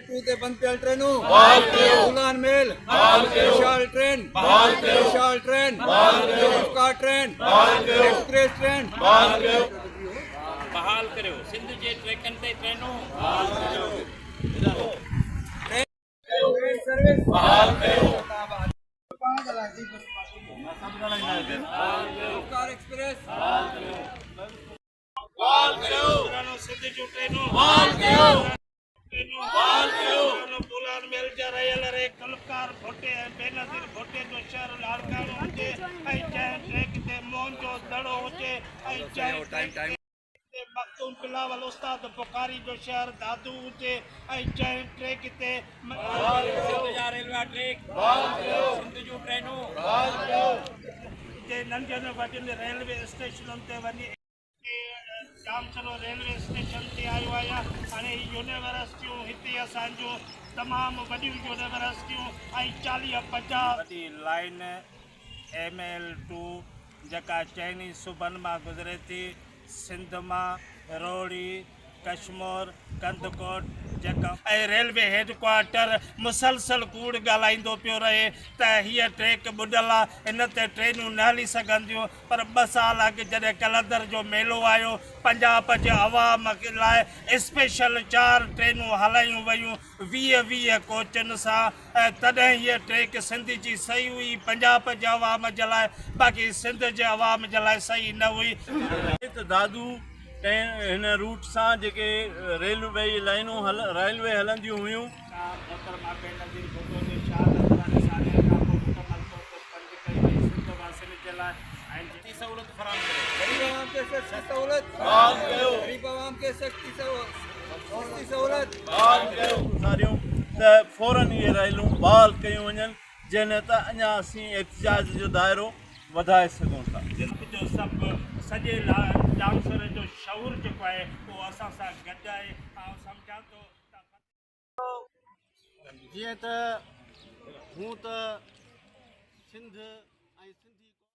ते बंद पियल ट्रेनूं उलान मेल विशाल ट्रेन स्कार ट्रेन एक्सप्रेस ट्रेन बहाल करो सिंध जे ट्रैकन ते ट्रेनूं सर्विस बहाल कयो स्कार एक्सप्रेस बहाल करो सिंध जूं ट्रेनूं बहाल कयो बुलान मेल जा रहियल रे कलकार भोटे बेनज़ीर भोटे जो शहर लाड़काणो हुजे ऐं जंहिं ट्रैक ते मोहन जो दड़ो हुजे ऐं जंहिं ट्रैक ते मखदूम बिलावल उस्ताद बुखारी जो शहर दादू हुजे ऐं जंहिं ट्रैक ते सिंध जा रेलवे ट्रैक सिंध जूं ट्रेनूं जे नंढनि वॾनि रेलवे स्टेशनुनि ते वञी जामचलो रेलवे स्टेशन ते आयो आहियां हाणे यूनिवर्सिटियूं हिते असांजो तमामु वॾियूं यूनिवर्सिटियूं ऐं 40-50 वॾी लाइन ML2 जेका चइनी सूबनि मां गुज़रे थी सिंध मां रोड़ी कश्मीर कंदकोट जेका ऐं रेलवे हेडक्वार्टर मुसलसल कूड़ ॻाल्हाईंदो पियो रहे त हीअ ट्रैक ॿुॾल आहे हिन ते ट्रेनूं न हली सघंदियूं पर 2 साल अॻु जॾहिं कलंदर जो मेलो आयो पंजाब जे अवाम लाइ स्पेशल 4 ट्रेनूं हलायूं वयूं 20 कोचनि सां ऐं तॾहिं हीअ ट्रैक सिंध जी सही हुई पंजाब जे अवाम जे लाइ बाक़ी सिंध जे अवाम जे लाइ सही न हुई दादू हिन रूट सां जेके रेलवे लाइनूं रेलवे हलंदियूं हुयूं त फौरन इहे रेलूं बहाल कयूं वञनि जंहिं त अञा असीं एहतिजाज जो दाइरो वधाए सघूं था जो सभु सॼे डांसर जो शौर जेको आहे उहो असां सां गॾु आहे ऐं सम्झां थो जीअं त हूं त सिंध